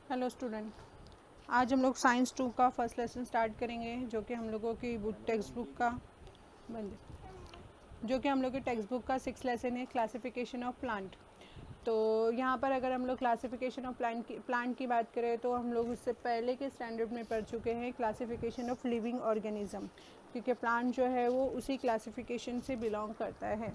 Hello student, आज हम लोग साइंस 2 का फर्स्ट लेसन स्टार्ट करेंगे जो कि हम लोगों की टेक्स्ट बुक का बंद जो कि हम लोग की टेक्स्ट बुक का 6 लेसन है, क्लासिफिकेशन ऑफ प्लांट। तो यहाँ पर अगर हम लोग क्लासिफिकेशन ऑफ प्लांट की बात करें तो हम लोग उससे पहले के स्टैंडर्ड में पढ़ चुके हैं क्लासिफिकेशन ऑफ लिविंग ऑर्गेनिज्म, क्योंकि प्लांट जो है वो उसी क्लासिफिकेशन से बिलोंग करता है।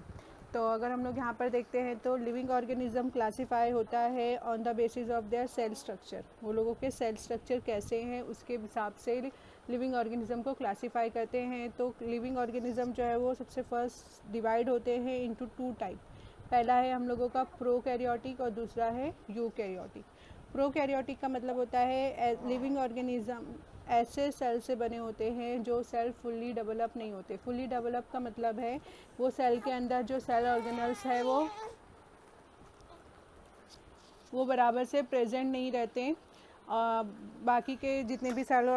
तो अगर हम लोग यहाँ पर देखते हैं तो लिविंग ऑर्गेनिज्म क्लासीफाई होता है on the basis of their cell structure. वो लोगों के सेल स्ट्रक्चर कैसे हैं उसके हिसाब से लिविंग ऑर्गेनिज्म को क्लासीफाई करते हैं। तो लिविंग ऑर्गेनिज्म जो है वो सबसे फर्स्ट डिवाइड होते हैं इनटू 2 टाइप। पहला है हम लोगों का प्रोकैरियोटिक और दूसरा है यूकैरियोटिक। प्रोकैरियोटिक का मतलब होता है लिविंग ऑर्गेनिज्म ऐसे सेल से बने होते हैं जो सेल फुल्ली डेवलप नहीं होते। फुल्ली डेवलप का मतलब है वो सेल के अंदर जो सेल ऑर्गेनल्स है वो बराबर से प्रेजेंट नहीं रहते। बाकी के जितने भी सेल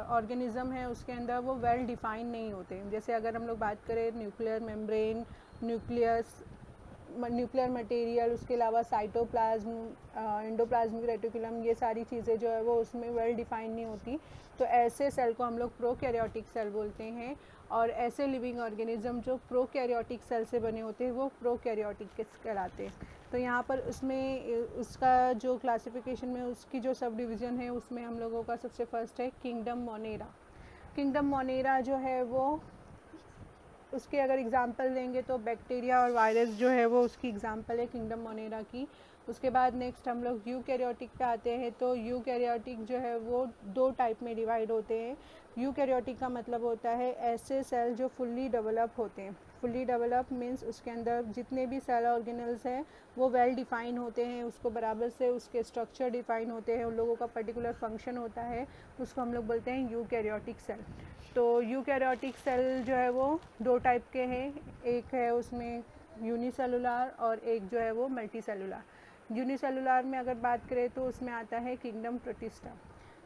ऑर्गेनिज्म है उसके अंदर वो वेल डिफाइंड नहीं होते। जैसे अगर हम लोग बात करें न्यूक्लियर मेम्ब्रेन, न्यूक्लियर मटेरियल, उसके अलावा साइटोप्लाज्म, एंडोप्लाज्मिक रेटिकुलम, ये सारी चीज़ें जो है वो उसमें वेल डिफाइंड नहीं होती। तो ऐसे सेल को हम लोग प्रोकैरियोटिक सेल बोलते हैं। और ऐसे लिविंग ऑर्गेनिज्म जो प्रोकैरियोटिक सेल से बने होते हैं वो प्रोकैरियोटिक कहलाते हैं। तो यहाँ पर उसमें उसका जो क्लासिफिकेशन में उसकी जो सब डिवीज़न है उसमें हम लोगों का सबसे फर्स्ट है किंगडम मोनेरा। किंगडम मोनेरा जो है वो उसके अगर एग्जांपल देंगे तो बैक्टीरिया और वायरस जो है वो उसकी एग्जांपल है किंगडम मोनेरा की। उसके बाद नेक्स्ट हम लोग यूकैरियोटिक पे आते हैं। तो यूकैरियोटिक जो है वो 2 टाइप में डिवाइड होते हैं। यूकैरियोटिक का मतलब होता है ऐसे सेल जो फुल्ली डेवलप होते हैं। फुल्ली डेवलप मीन्स उसके अंदर जितने भी सेल ऑर्गेनल्स हैं वो वेल डिफाइन होते हैं, उसको बराबर से उसके स्ट्रक्चर डिफाइन होते हैं, उन लोगों का पर्टिकुलर फंक्शन होता है, उसको हम लोग बोलते हैं यूकैरियोटिक सेल। तो यूकैरियोटिक सेल जो है वो 2 टाइप के हैं। एक है उसमें यूनिसेलुलर और एक जो है वो मल्टी सेलुलर। यूनिसेलुलर में अगर बात करें तो उसमें आता है किंगडम प्रोटिस्टा।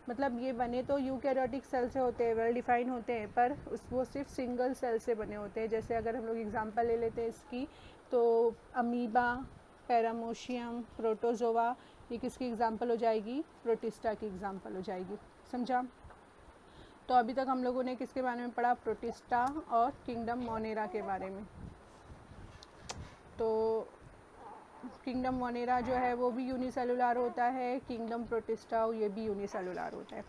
मतलब ये बने तो यूकैरियोटिक सेल से होते हैं, वेल डिफाइन होते हैं, पर वो सिर्फ सिंगल सेल से बने होते हैं। जैसे अगर हम लोग एग्जांपल ले लेते हैं इसकी तो अमीबा, पैरामोशियम, प्रोटोजोआ, ये किसकी एग्जांपल हो जाएगी? प्रोटिस्टा की एग्जांपल हो जाएगी। समझा? तो अभी तक हम लोगों ने किसके बारे में पढ़ा? प्रोटिस्टा और किंगडम मोनेरा के बारे में। तो किंगडम मोनेरा जो है वो भी यूनिसेलुलर होता है, किंगडम प्रोटिस्टा ये भी यूनिसेलुलर होता है।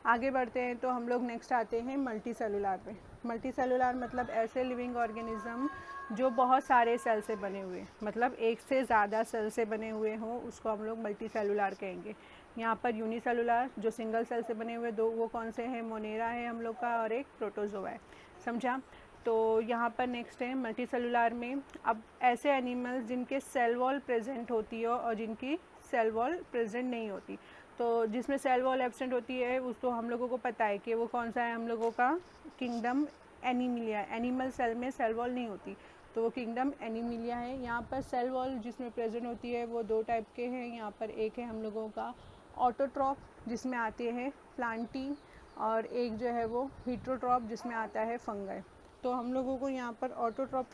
आगे बढ़ते हैं तो हम लोग नेक्स्ट आते हैं मल्टी सेलुलर पे। मल्टी सेलुलर मतलब ऐसे लिविंग ऑर्गेनिज्म जो बहुत सारे सेल से बने हुए, मतलब एक से ज़्यादा सेल से बने हुए हों, उसको हम लोग मल्टी सेलुलर कहेंगे। यहाँ पर यूनिसेलुलर जो सिंगल सेल से बने हुए दो वो कौन से हैं? मोनेरा है हम लोग का और एक प्रोटोजोआ है। समझा? तो यहाँ पर नेक्स्ट है मल्टी सेलुलर में अब ऐसे एनिमल्स जिनके सेल वॉल प्रेजेंट होती हो और जिनकी सेल वॉल प्रेजेंट नहीं होती। तो जिसमें सेल वॉल एब्सेंट होती है उस तो हम लोगों को पता है कि वो कौन सा है हम लोगों का? किंगडम एनीमिलिया। एनिमल सेल में सेल वॉल नहीं होती तो वो किंगडम एनीमिलिया है। यहाँ पर सेल वॉल जिसमें प्रेजेंट होती है वो 2 टाइप के हैं। यहाँ पर एक है हम लोगों का ऑटोट्रॉप जिसमें आते हैं प्लांटी, और एक जो है वो हीट्रोट्रॉप जिसमें आता है फंगाई। तो हम लोगों को यहाँ पर ऑटोट्रॉप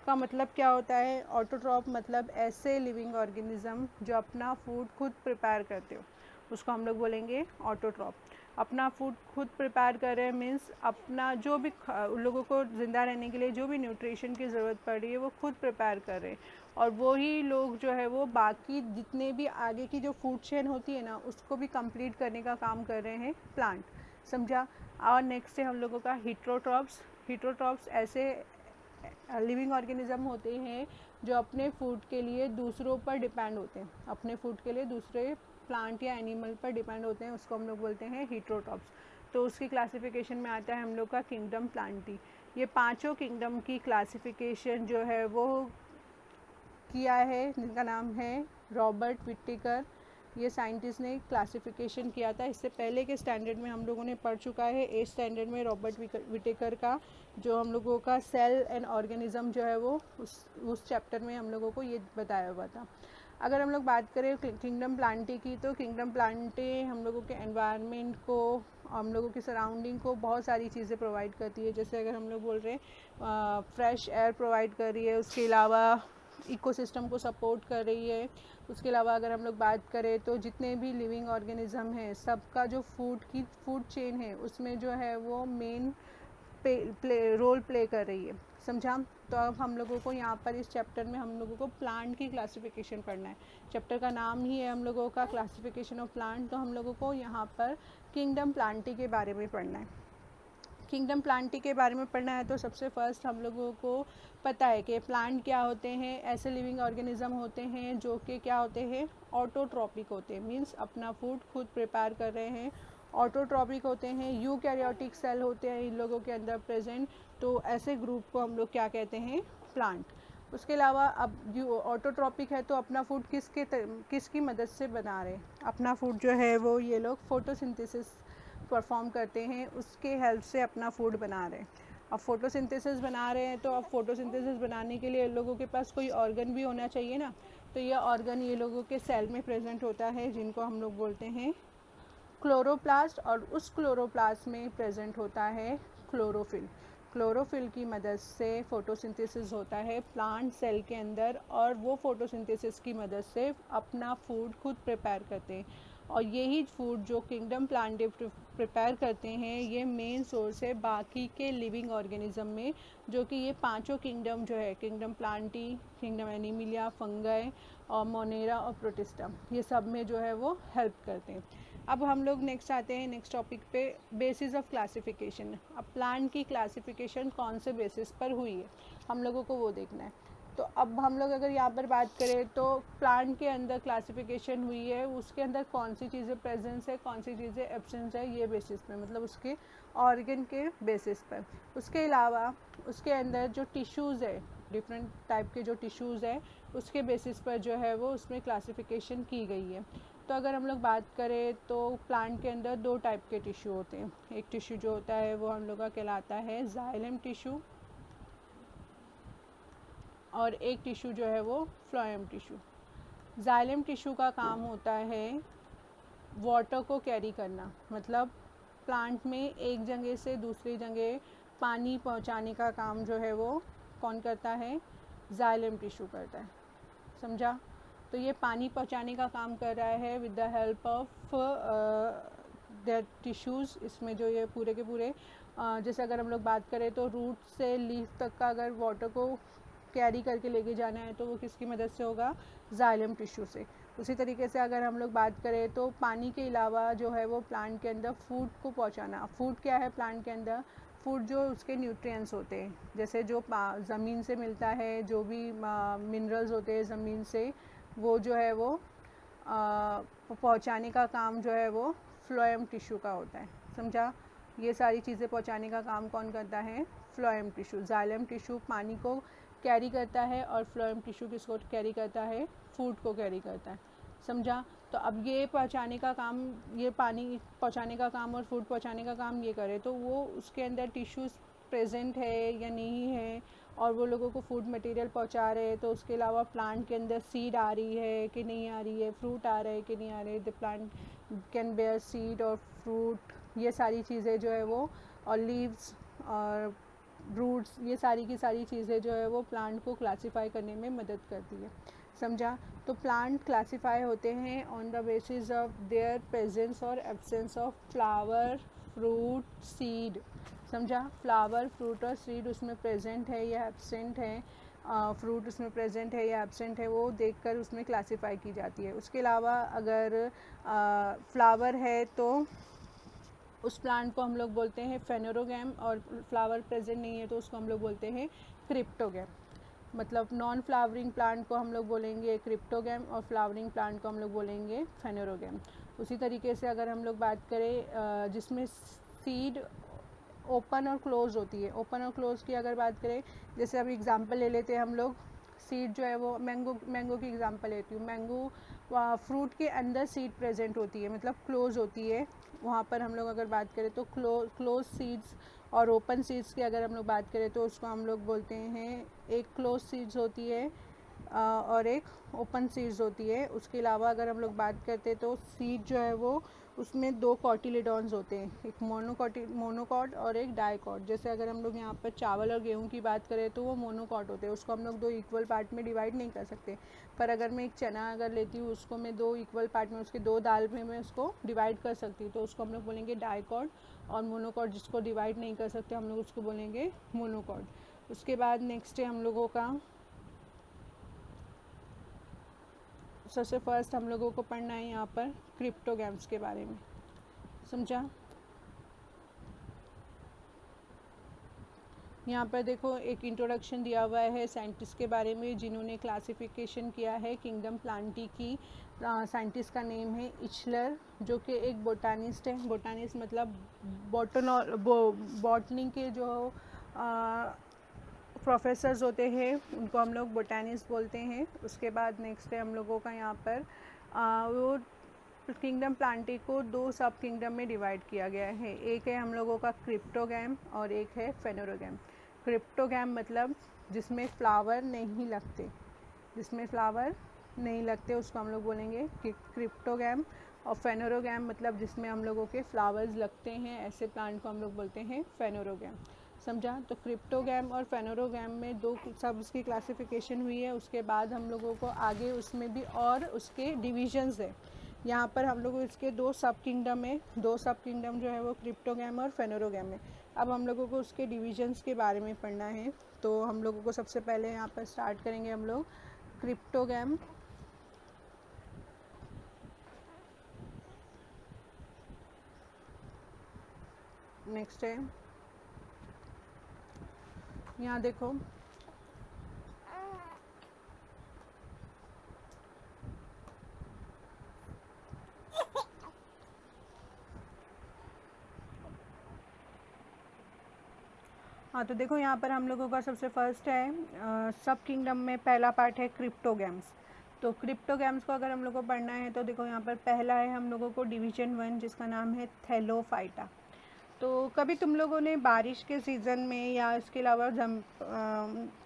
का मतलब क्या होता है? ऑटोट्रॉप मतलब ऐसे लिविंग ऑर्गेनिज्म जो अपना फूड खुद प्रिपेयर करते हो, उसको हम लोग बोलेंगे ऑटोट्रॉप। अपना फूड खुद प्रिपेयर कर रहे हैं मीन्स अपना जो भी उन लोगों को ज़िंदा रहने के लिए जो भी न्यूट्रिशन की ज़रूरत पड़ रही है वो खुद प्रिपेयर कर रहे हैं। और वही लोग जो है वो बाकी जितने भी आगे की जो फूड चेन होती है ना उसको भी कंप्लीट करने का काम कर रहे हैं प्लांट। समझा? और नेक्स्ट है हम लोगों का हीट्रोट्रॉप्स। हीट्रोट्रॉप्स ऐसे लिविंग ऑर्गेनिज्म होते हैं जो अपने फूड के लिए दूसरों पर डिपेंड होते हैं, अपने फूड के लिए दूसरे प्लांट या एनिमल पर डिपेंड होते हैं, उसको हम लोग बोलते हैं हीट्रोट्रॉप्स। तो उसकी क्लासिफिकेशन में आता है हम लोग का किंगडम प्लांटी। ये पांचों किंगडम की क्लासिफिकेशन जो है वो किया है, जिनका नाम है रॉबर्ट विटेकर। ये साइंटिस्ट ने क्लासिफिकेशन किया था। इससे पहले के स्टैंडर्ड में हम लोगों ने पढ़ चुका है 8 स्टैंडर्ड में रॉबर्ट विटेकर का जो हम लोगों का सेल एंड ऑर्गेनिज्म जो है वो उस चैप्टर में हम लोगों को ये बताया हुआ था। अगर हम लोग बात करें किंगडम प्लांटे की तो किंगडम प्लांटे हम लोगों के एनवायरनमेंट को, हम लोगों की सराउंडिंग को बहुत सारी चीज़ें प्रोवाइड करती है। जैसे अगर हम लोग बोल रहे हैं फ्रेश एयर प्रोवाइड कर रही है, उसके अलावा इकोसिस्टम को सपोर्ट कर रही है। उसके अलावा अगर हम लोग बात करें तो जितने भी लिविंग ऑर्गेनिज्म हैं सबका जो फूड चेन है उसमें जो है वो मेन रोल प्ले कर रही है। समझा? तो अब हम लोगों को यहाँ पर इस चैप्टर में हम लोगों को प्लांट की क्लासिफिकेशन पढ़ना है। चैप्टर का नाम ही है हम लोगों का क्लासिफिकेशन ऑफ प्लांट, तो हम लोगों को यहाँ पर किंगडम प्लांटी के बारे में पढ़ना है। किंगडम प्लांटी के बारे में पढ़ना है तो सबसे फर्स्ट हम लोगों को पता है कि प्लांट क्या होते हैं। ऐसे लिविंग ऑर्गेनिज्म होते हैं जो कि क्या होते हैं, ऑटोट्रॉपिक होते हैं, मीन्स अपना फूड खुद प्रिपेयर कर रहे हैं। ऑटोट्रॉपिक होते हैं, यूकैरियोटिक सेल होते हैं इन लोगों के अंदर प्रेजेंट, तो ऐसे ग्रुप को हम लोग क्या कहते हैं, प्लांट। उसके अलावा अब ऑटोट्रॉपिक है तो अपना फूड किसकी मदद से बना रहे हैं, अपना फूड जो है वो ये लोग फोटोसिंथेसिस परफॉर्म करते हैं, उसके हेल्प से अपना फूड बना रहे हैं। अब फोटोसिंथेसिस बना रहे हैं तो अब फोटोसिंथेसिस बनाने के लिए लोगों के पास कोई ऑर्गन भी होना चाहिए ना, तो ये ऑर्गन ये लोगों के सेल में प्रेजेंट होता है जिनको हम लोग बोलते हैं क्लोरोप्लास्ट, और उस क्लोरोप्लास्ट में प्रेजेंट होता है क्लोरोफिल। क्लोरोफिल की मदद से फोटोसिंथेसिस होता है प्लांट सेल के अंदर, और वो फोटोसिंथेसिस की मदद से अपना फूड खुद प्रिपेयर करते हैं। और यही फूड जो किंगडम प्लांटी प्रिपेयर करते हैं ये मेन सोर्स है बाकी के लिविंग ऑर्गेनिज्म में, जो कि ये पांचों किंगडम जो है, kingdom Plantae, kingdom Animalia, fungi और मोनेरा और प्रोटिस्टम, ये सब में जो है वो हेल्प करते हैं। अब हम लोग नेक्स्ट आते हैं नेक्स्ट टॉपिक पे, बेसिस ऑफ क्लासिफिकेशन। अब प्लांट की क्लासिफिकेशन कौन से बेसिस पर हुई है हम लोगों को वो देखना है। तो अब हम लोग अगर यहाँ पर बात करें तो प्लांट के अंदर क्लासिफिकेशन हुई है, उसके अंदर कौन सी चीज़ें प्रेजेंस है, कौन सी चीज़ें एब्सेंस है, ये बेसिस पे, मतलब उसके ऑर्गन के बेसिस पर। उसके अलावा उसके अंदर जो टिश्यूज़ है, डिफरेंट टाइप के जो टिश्यूज़ है उसके बेसिस पर जो है वो उसमें क्लासिफिकेशन की गई है। तो अगर हम लोग बात करें तो प्लांट के अंदर दो टाइप के टिश्यू होते हैं। एक टिश्यू जो होता है वो हम लोग का कहलाता है जाइलम टिश्यू, और एक टिश्यू जो है वो फ्लोएम टिश्यू। जाइलम टिश्यू का काम होता है वाटर को कैरी करना, मतलब प्लांट में एक जगह से दूसरी जगह पानी पहुंचाने का काम जो है वो कौन करता है, जाइलम टिश्यू करता है। समझा? तो ये पानी पहुंचाने का काम कर रहा है with the help of that tissues. इसमें जो ये पूरे के पूरे जैसे अगर हम लोग बात करें तो रूट से लीफ तक का अगर वाटर को कैरी करके लेके जाना है तो वो किसकी मदद से होगा, जाइलम टिश्यू से। उसी तरीके से अगर हम लोग बात करें तो पानी के अलावा जो है वो प्लांट के अंदर फूड को पहुंचाना। फूड क्या है प्लांट के अंदर, फूड जो उसके न्यूट्रिएंट्स होते हैं, जैसे जो ज़मीन से मिलता है, जो भी मिनरल्स होते हैं ज़मीन से, वो जो है वो पहुंचाने का काम जो है वो फ्लोएम टिश्यू का होता है। समझा? ये सारी चीज़ें पहुंचाने का काम कौन करता है, फ्लोएम टिश्यू। जाइलम टिश्यू पानी को कैरी करता है और फ्लोएम टिश्यू किसको कैरी करता है, फूड को कैरी करता है। समझा? तो अब ये पहुंचाने का काम, ये पानी पहुंचाने का काम और फूड पहुंचाने का काम ये करे, तो वो उसके अंदर टिश्यूज़ प्रेजेंट है या नहीं है, और वो लोगों को फूड मटेरियल पहुंचा रहे हैं। तो उसके अलावा प्लांट के अंदर सीड आ रही है कि नहीं आ रही है, फ्रूट आ रहा है कि नहीं आ रहे, the plant can bear seed और फ्रूट, ये सारी चीज़ें जो है वो, और लीव्स और रूट्स, ये सारी की सारी चीज़ें जो है वो प्लांट को क्लासीफाई करने में मदद करती है। समझा? तो प्लांट क्लासीफाई होते हैं on the basis of their presence और absence of flower, fruit, seed. समझा? फ्लावर, फ्रूट और सीड उसमें प्रेजेंट है या एब्सेंट है, फ्रूट उसमें प्रेजेंट है या एब्सेंट है, वो देखकर उसमें क्लासीफाई की जाती है। उसके अलावा अगर फ्लावर है तो उस प्लांट को हम लोग बोलते हैं फेनोरोगैम, और फ्लावर प्रेजेंट नहीं है तो उसको हम लोग बोलते हैं क्रिप्टोगैम। मतलब नॉन फ्लावरिंग प्लांट को हम लोग बोलेंगे क्रिप्टोगैम और फ्लावरिंग प्लांट को हम लोग बोलेंगे फेनोरोगैम। उसी तरीके से अगर हम लोग बात करें जिसमें सीड ओपन और क्लोज होती है, ओपन और क्लोज की अगर बात करें, जैसे अभी एग्जांपल ले लेते हैं हम लोग, सीड जो है वो मैंगो की एग्जांपल लेती हूँ। मैंगो फ्रूट के अंदर सीड प्रेजेंट होती है, मतलब क्लोज होती है। वहाँ पर हम लोग अगर बात करें तो क्लोज सीड्स और ओपन सीड्स की अगर हम लोग बात करें तो उसको हम लोग बोलते हैं, एक क्लोज सीड्स होती है और एक ओपन सीड्स होती है। उसके अलावा अगर हम लोग बात करते हैं तो सीड जो है वो उसमें 2 कॉटिलेडॉन्स होते हैं, एक मोनोकॉट और एक डाइकॉट। जैसे अगर हम लोग यहाँ पर चावल और गेहूँ की बात करें तो वो मोनोकॉट होते हैं, उसको हम लोग 2 इक्वल पार्ट में डिवाइड नहीं कर सकते। पर अगर मैं एक चना अगर लेती हूँ उसको मैं 2 इक्वल पार्ट में, उसके 2 दाल में मैं उसको डिवाइड कर सकती हूँ, तो उसको हम लोग बोलेंगे डाइकॉट। और मोनोकॉट जिसको डिवाइड नहीं कर सकते हम लोग उसको बोलेंगे मोनोकॉट। उसके बाद नेक्स्ट है हम लोगों का, सबसे फर्स्ट हम लोगों को पढ़ना है यहाँ पर क्रिप्टोग्राम्स के बारे में, समझा। यहाँ पर देखो एक इंट्रोडक्शन दिया हुआ है साइंटिस्ट के बारे में जिन्होंने क्लासिफिकेशन किया है किंगडम प्लांटी की। साइंटिस्ट का नेम है इचलर, जो कि एक बोटानिस्ट है। बोटानिस्ट मतलब बॉटनी के जो प्रोफेसर्स होते हैं उनको हम लोग बोटानिस्ट बोलते हैं। उसके बाद नेक्स्ट है हम लोगों का यहाँ पर वो किंगडम प्लांटी को 2 सब किंगडम में डिवाइड किया गया है। एक है हम लोगों का क्रिप्टोगैम और एक है फेनोरोगैम। क्रिप्टोगैम मतलब जिसमें फ्लावर नहीं लगते, जिसमें फ्लावर नहीं लगते उसको हम लोग बोलेंगे क्रिप्टोगैम। और फेनोरोगैम मतलब जिसमें हम लोगों के फ्लावर्स लगते हैं, ऐसे प्लांट को हम लोग बोलते हैं फेनोरोगैम, समझा। तो क्रिप्टोगैम और फेनोरोगैम में 2 सब उसकी क्लासिफिकेशन हुई है। उसके बाद हम लोगों को आगे उसमें भी और उसके डिविजन्स है। यहाँ पर हम लोग इसके 2 सब किंगडम है, 2 सब किंगडम जो है वो क्रिप्टोगैम और फेनोरोगैम है। अब हम लोगों को उसके डिविजन्स के बारे में पढ़ना है, तो हम लोगों को सबसे पहले यहाँ पर स्टार्ट करेंगे हम लोग क्रिप्टोगैम। नेक्स्ट है यहाँ देखो हाँ, तो देखो यहाँ पर हम लोगों का सबसे फर्स्ट है सब किंगडम में पहला पार्ट है क्रिप्टोगैम्स। तो क्रिप्टोगैम्स को अगर हम लोग को पढ़ना है तो देखो यहाँ पर पहला है हम लोगों को डिवीजन 1 जिसका नाम है थैलोफाइटा। तो कभी तुम लोगों ने बारिश के सीज़न में या इसके अलावा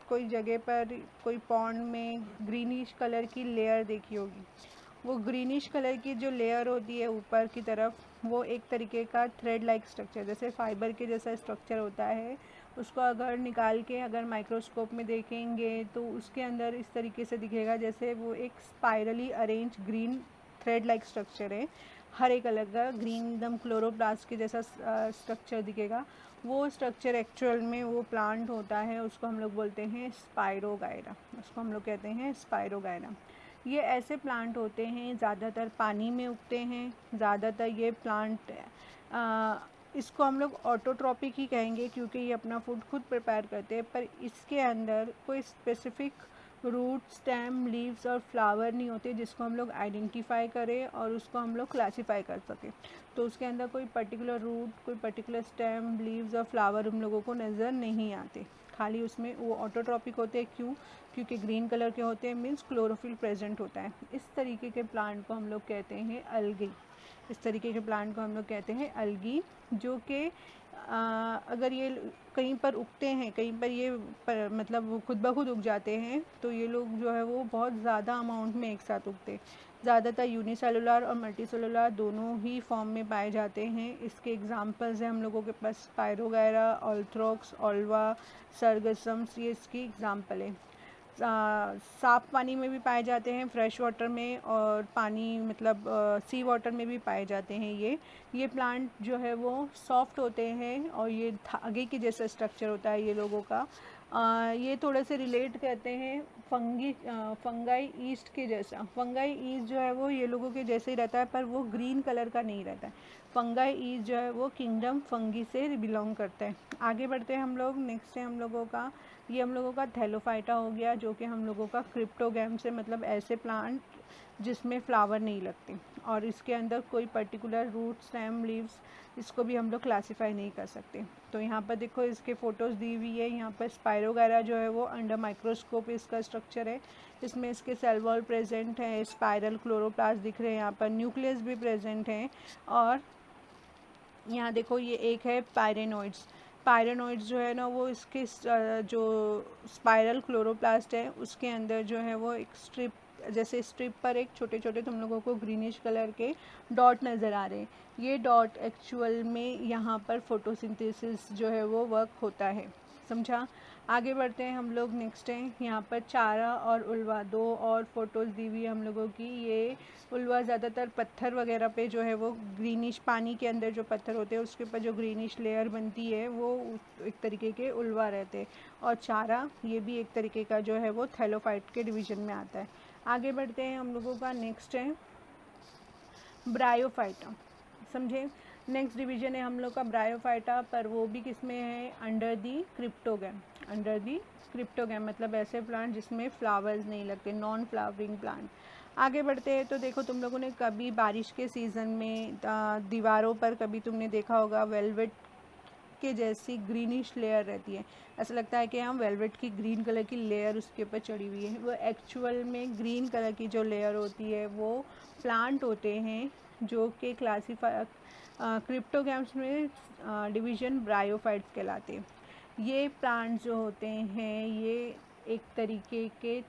कोई जगह पर कोई पॉन्ड में ग्रीनिश कलर की लेयर देखी होगी। वो ग्रीनिश कलर की जो लेयर होती है ऊपर की तरफ, वो एक तरीके का थ्रेड लाइक स्ट्रक्चर जैसे फाइबर के जैसा स्ट्रक्चर होता है। उसको अगर निकाल के अगर माइक्रोस्कोप में देखेंगे तो उसके अंदर इस तरीके से दिखेगा जैसे वो एक spirally arrange green thread like structure है, हरे कलर का ग्रीन एकदम क्लोरोप्लास्ट के जैसा स्ट्रक्चर दिखेगा। वो स्ट्रक्चर एक्चुअल में वो प्लांट होता है, उसको हम लोग बोलते हैं स्पाइरोगायरा, उसको हम लोग कहते हैं स्पाइरोगायरा। ये ऐसे प्लांट होते हैं ज़्यादातर पानी में उगते हैं। ज़्यादातर ये प्लांट इसको हम लोग ऑटोट्रॉपिक ही कहेंगे क्योंकि ये अपना फूड खुद प्रिपेयर करते हैं, पर इसके अंदर कोई स्पेसिफिक रूट, स्टेम, लीव्स और फ्लावर नहीं होते जिसको हम लोग आइडेंटिफाई करें और उसको हम लोग क्लासीफाई कर सकें। तो उसके अंदर कोई पर्टिकुलर रूट, कोई पर्टिकुलर स्टेम, लीव्स और फ्लावर हम लोगों को नज़र नहीं आते। खाली उसमें वो ऑटोट्रॉपिक होते हैं। क्यों? क्योंकि ग्रीन कलर के होते हैं, मीन्स क्लोरोफिल प्रेजेंट होता है। इस तरीके के प्लांट को हम लोग कहते हैं अलगी। इस तरीके के प्लांट को हम लोग कहते हैं अलगी, जो कि अगर ये कहीं पर उगते हैं, कहीं पर ये मतलब खुद ब खुद उग जाते हैं, तो ये लोग जो है वो बहुत ज़्यादा अमाउंट में एक साथ उगते हैं। ज़्यादातर यूनिसेलुलर और मल्टीसेलुलर दोनों ही फॉर्म में पाए जाते हैं। इसके एग्जांपल्स हैं हम लोगों के पास स्पाइरोगायरा, ऑल्थ्रोक्स, ऑल्वा, सरगसम्स, ये इसकी एग्जांपल है। साफ पानी में भी पाए जाते हैं, फ्रेश वाटर में, और पानी मतलब सी वाटर में भी पाए जाते हैं। ये प्लांट जो है वो सॉफ्ट होते हैं और ये धागे के जैसा स्ट्रक्चर होता है ये लोगों का। ये थोड़े से रिलेट करते हैं फंगाई ईस्ट के जैसा। फंगाई ईस्ट जो है वो ये लोगों के जैसे ही रहता है, पर वो ग्रीन कलर का नहीं रहता है। फंगाई ईस्ट जो है वो किंगडम फंगी से बिलोंग करता है। आगे बढ़ते हैं हम लोग। नेक्स्ट है हम लोगों का, ये हम लोगों का थैलोफाइटा हो गया, जो कि हम लोगों का क्रिप्टोगैम से मतलब ऐसे प्लांट जिसमें फ्लावर नहीं लगते और इसके अंदर कोई पर्टिकुलर रूट, स्टेम, लीव्स, इसको भी हम लोग क्लासीफाई नहीं कर सकते। तो यहाँ पर देखो इसके फ़ोटोज़ दी हुई है। यहाँ पर स्पाइरोगायरा जो है वो अंडर माइक्रोस्कोप इसका स्ट्रक्चर है। इसमें इसके सेल वॉल प्रेजेंट है, स्पाइरल क्लोरोप्लास्ट दिख रहे हैं, यहाँ पर न्यूक्लियस भी प्रेजेंट है। और यहाँ देखो ये एक है पायरेनोइड्स। स्पायरानोइड्स जो है ना वो इसके जो स्पाइरल क्लोरोप्लास्ट है उसके अंदर जो है वो एक स्ट्रिप, जैसे स्ट्रिप पर एक छोटे छोटे तुम लोगों को ग्रीनिश कलर के डॉट नज़र आ रहे हैं। ये डॉट एक्चुअल में यहाँ पर फोटोसिंथेसिस जो है वो वर्क होता है, समझा। आगे बढ़ते हैं हम लोग। नेक्स्ट है यहाँ पर चारा और उल्वा, दो और फोटोज़ दी हुई है हम लोगों की। ये उल्वा ज़्यादातर पत्थर वगैरह पे जो है वो ग्रीनिश, पानी के अंदर जो पत्थर होते हैं उसके ऊपर जो ग्रीनिश लेयर बनती है वो एक तरीके के उल्वा रहते हैं। और चारा ये भी एक तरीके का जो है वो थैलोफाइट के डिवीज़न में आता है। आगे बढ़ते हैं हम लोगों का। नेक्स्ट है ब्रायोफाइटा, समझे। नेक्स्ट डिवीजन है हम लोग का ब्रायोफाइटा, पर वो भी किस में है, under the cryptogam. Under the cryptogam मतलब ऐसे प्लांट जिसमें फ्लावर्स नहीं लगते, नॉन फ्लावरिंग प्लांट। आगे बढ़ते हैं तो देखो तुम लोगों ने कभी बारिश के सीज़न में दीवारों पर कभी तुमने देखा होगा वेलवेट के जैसी ग्रीनिश लेयर रहती है, ऐसा लगता है कि हम वेलवेट की ग्रीन कलर की लेयर उसके ऊपर चढ़ी हुई है। वो एक्चुअल में ग्रीन कलर की जो लेयर होती है वो प्लांट होते हैं जो कि क्लासीफाई क्रिप्टोगैम्स में डिवीज़न ब्रायोफाइट्स कहलाते हैं। ये प्लांट जो होते हैं ये एक तरीके के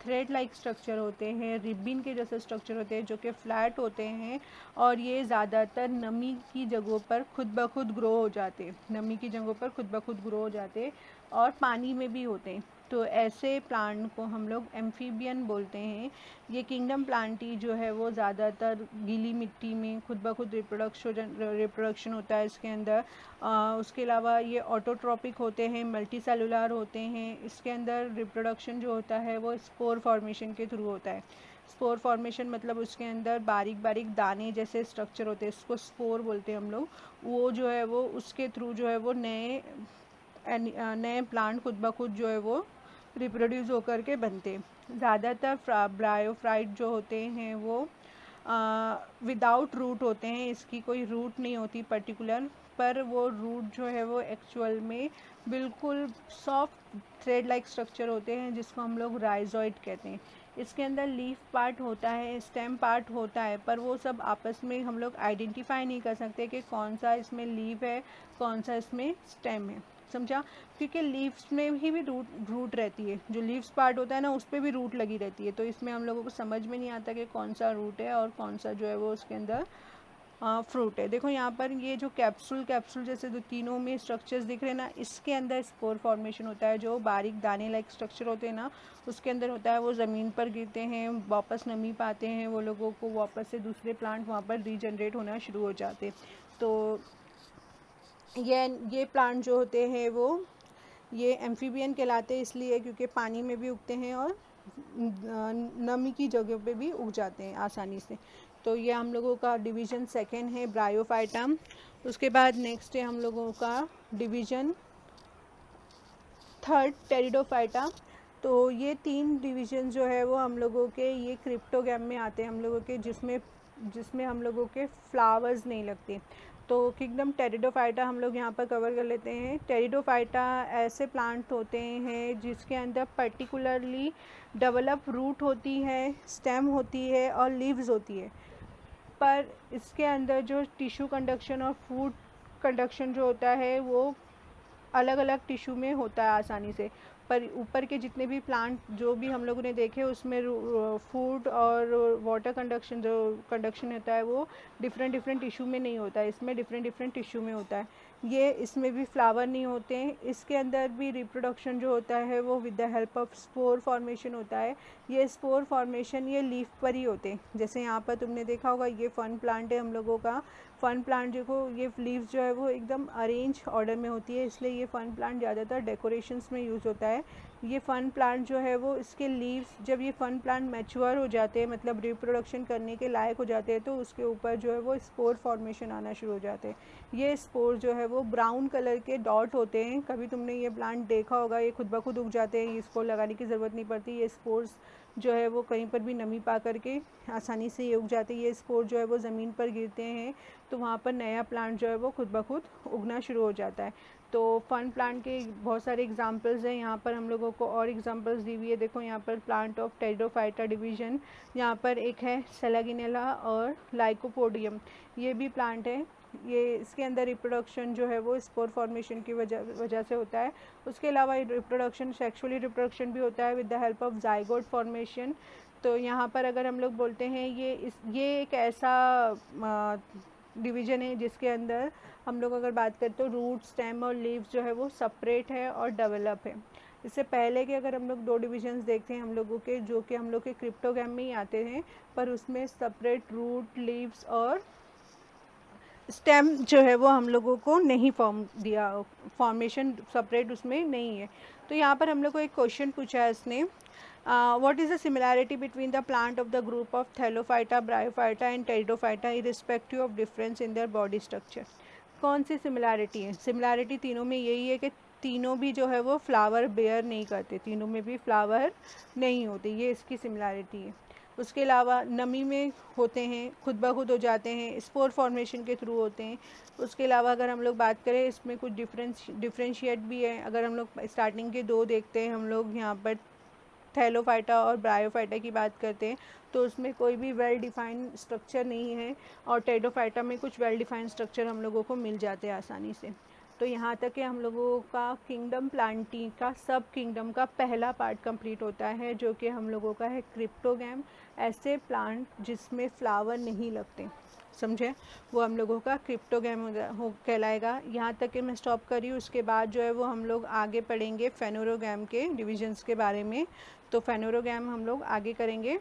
थ्रेड लाइक स्ट्रक्चर होते हैं, रिबिन के जैसे स्ट्रक्चर होते हैं जो कि फ्लैट होते हैं, और ये ज़्यादातर नमी की जगहों पर खुद ब खुद ग्रो हो जाते हैं। नमी की जगहों पर खुद ब खुद ग्रो हो जाते हैं और पानी में भी होते हैं। तो ऐसे प्लांट को हम लोग एम्फीबियन बोलते हैं। ये किंगडम प्लांटी जो है वो ज़्यादातर गीली मिट्टी में खुद ब खुद रिप्रोडक्शन होता है इसके अंदर। उसके अलावा ये ऑटोट्रॉपिक होते हैं, मल्टी सेलुलर होते हैं। इसके अंदर रिप्रोडक्शन जो होता है वो स्पोर फॉर्मेशन के थ्रू होता है। स्पोर फॉर्मेशन मतलब उसके अंदर बारीक बारीक दाने जैसे स्ट्रक्चर होते हैं, इसको स्पोर बोलते हैं हम लोग। वो जो है वो उसके थ्रू जो है वो नए प्लांट खुद ब खुद जो है वो रिप्रोड्यूस होकर के बनते हैं। ज़्यादातर ब्रायोफाइट जो होते हैं वो विदाउट रूट होते हैं, इसकी कोई रूट नहीं होती पर्टिकुलर, पर वो रूट जो है वो एक्चुअल में बिल्कुल सॉफ्ट थ्रेड लाइक स्ट्रक्चर होते हैं जिसको हम लोग राइजोइड कहते हैं। इसके अंदर लीफ पार्ट होता है, स्टेम पार्ट होता है, पर वो सब आपस में हम लोग आइडेंटिफाई नहीं कर सकते कि कौन सा इसमें लीफ है कौन सा इसमें स्टेम है, समझा। क्योंकि लीव्स में ही भी रूट रहती है, जो लीव्स पार्ट होता है ना उस पर भी रूट लगी रहती है, तो इसमें हम लोगों को समझ में नहीं आता कि कौन सा रूट है और कौन सा जो है वो उसके अंदर फ्रूट है। देखो यहाँ पर ये जो कैप्सूल जैसे दो तीनों में स्ट्रक्चर्स दिख रहे हैं ना, इसके अंदर स्पोर फॉर्मेशन होता है। जो बारीक दाने लाइक स्ट्रक्चर होते हैं ना उसके अंदर होता है, वो ज़मीन पर गिरते हैं, वापस नमी पाते हैं, वो लोगों को वापस से दूसरे प्लांट वहाँ पर रीजनरेट होना शुरू हो जाते। तो ये प्लांट जो होते हैं वो ये एम्फीबियन कहलाते हैं, इसलिए क्योंकि पानी में भी उगते हैं और नमी की जगह पे भी उग जाते हैं आसानी से। तो ये हम लोगों का डिवीज़न सेकेंड है ब्रायोफाइटम। उसके बाद नेक्स्ट है हम लोगों का डिवीज़न थर्ड टेरिडोफाइटा। तो ये तीन डिवीज़न जो है वो हम लोगों के ये क्रिप्टोगैम में आते हैं हम लोगों के, जिसमें हम लोगों के फ्लावर्स नहीं लगते। तो किंगडम टेरिडोफाइटा हम लोग यहाँ पर कवर कर लेते हैं। टेरिडोफाइटा ऐसे प्लांट होते हैं जिसके अंदर पर्टिकुलरली डेवलप रूट होती है, स्टेम होती है और लीव्स होती है, पर इसके अंदर जो टिश्यू कंडक्शन और फूड कंडक्शन जो होता है वो अलग अलग टिश्यू में होता है आसानी से। पर ऊपर के जितने भी प्लांट जो भी हम लोगों ने देखे उसमें फूड और वाटर कंडक्शन जो कंडक्शन होता है वो डिफरेंट टिश्यू में नहीं होता है, इसमें डिफरेंट टिश्यू में होता है। ये इसमें भी फ्लावर नहीं होते हैं। इसके अंदर भी रिप्रोडक्शन जो होता है वो with the help of spore formation होता है। ये स्पोर फॉर्मेशन ये लीफ पर ही होते हैं। जैसे यहाँ पर तुमने देखा होगा ये फन प्लांट है हम लोगों का। फन प्लांट देखो ये लीव्स जो है वो एकदम अरेंज ऑर्डर में होती है, इसलिए ये फन प्लांट ज़्यादातर डेकोरेशंस में यूज़ होता है। ये फन प्लांट जो है वो इसके लीव्स जब ये फन प्लांट मैच्योर हो जाते हैं मतलब रिप्रोडक्शन करने के लायक हो जाते हैं तो उसके ऊपर जो है वो स्पोर फॉर्मेशन आना शुरू हो जाते हैं। ये स्पोर जो है वो ब्राउन कलर के डॉट होते हैं। कभी तुमने ये प्लांट देखा होगा, ये खुद ब खुद उग जाते हैं, इसको लगाने की ज़रूरत नहीं पड़ती। ये स्पोर्स जो है वो कहीं पर भी नमी पा करके आसानी से ये उग जाते हैं। ये स्पोर जो है वो ज़मीन पर गिरते हैं तो वहाँ पर नया प्लांट जो है वो खुद ब खुद उगना शुरू हो जाता है। तो फन प्लांट के बहुत सारे एग्जांपल्स हैं यहाँ पर हम लोगों को, और एग्जांपल्स दी हुई है। देखो यहाँ पर प्लांट ऑफ टेरिडोफाइटा डिवीज़न, यहाँ पर एक है सेलागिनेला और लाइकोपोडियम, ये भी प्लांट है ये इसके अंदर रिप्रोडक्शन जो है वो स्पोर फॉर्मेशन की वजह से होता है। उसके अलावा रिप्रोडक्शन सेक्सुअली रिप्रोडक्शन भी होता है with the help of zygote formation. तो यहाँ पर अगर हम लोग बोलते हैं ये एक ऐसा डिवीज़न है जिसके अंदर हम लोग अगर बात करें तो रूट, स्टेम और लीव्स जो है वो सेपरेट है और डेवलप है। इससे पहले के अगर हम लोग 2 डिविजन्स देखते हैं हम लोगों के, जो कि हम लोग के क्रिप्टोगैम में ही आते हैं, पर उसमें सेपरेट रूट, लीव्स और स्टेम जो है वो हम लोगों को नहीं फॉर्मेशन सेपरेट उसमें नहीं है। तो यहाँ पर हम लोग को एक क्वेश्चन पूछा है इसने, what is the similarity between the plant of the group of Thallophyta, bryophyta and pteridophyta irrespective of difference in their body structure. कौन सी सिमिलैरिटी है? सिमिलैरिटी तीनों में यही है कि तीनों भी जो है वो फ्लावर बेयर नहीं करते, तीनों में भी फ्लावर नहीं होते, ये इसकी सिमिलैरिटी है। उसके अलावा नमी में होते हैं, खुद ब खुद हो जाते हैं, स्पोर फॉर्मेशन के थ्रू होते हैं। उसके अलावा अगर हम लोग बात करें इसमें कुछ डिफरेंशिएट भी है। अगर हम लोग स्टार्टिंग के 2 देखते हैं, हम लोग यहाँ पर थैलोफाइटा और ब्रायोफाइटा की बात करते हैं तो उसमें कोई भी वेल डिफाइंड स्ट्रक्चर नहीं है, और टेरिडोफाइटा में कुछ वेल डिफाइंड स्ट्रक्चर हम लोगों को मिल जाते हैं आसानी से। तो यहाँ तक कि हम लोगों का किंगडम प्लांटी का सब किंगडम का पहला पार्ट कंप्लीट होता है, जो कि हम लोगों का है क्रिप्टोगैम, ऐसे प्लांट जिसमें फ्लावर नहीं लगते, समझे, वो हम लोगों का क्रिप्टोगैम हो कहलाएगा। यहाँ तक कि मैं स्टॉप करी, उसके बाद जो है वो हम लोग आगे पढ़ेंगे फेनोरोगैम के डिविजन्स के बारे में। तो फेनोरोगैम हम लोग आगे करेंगे।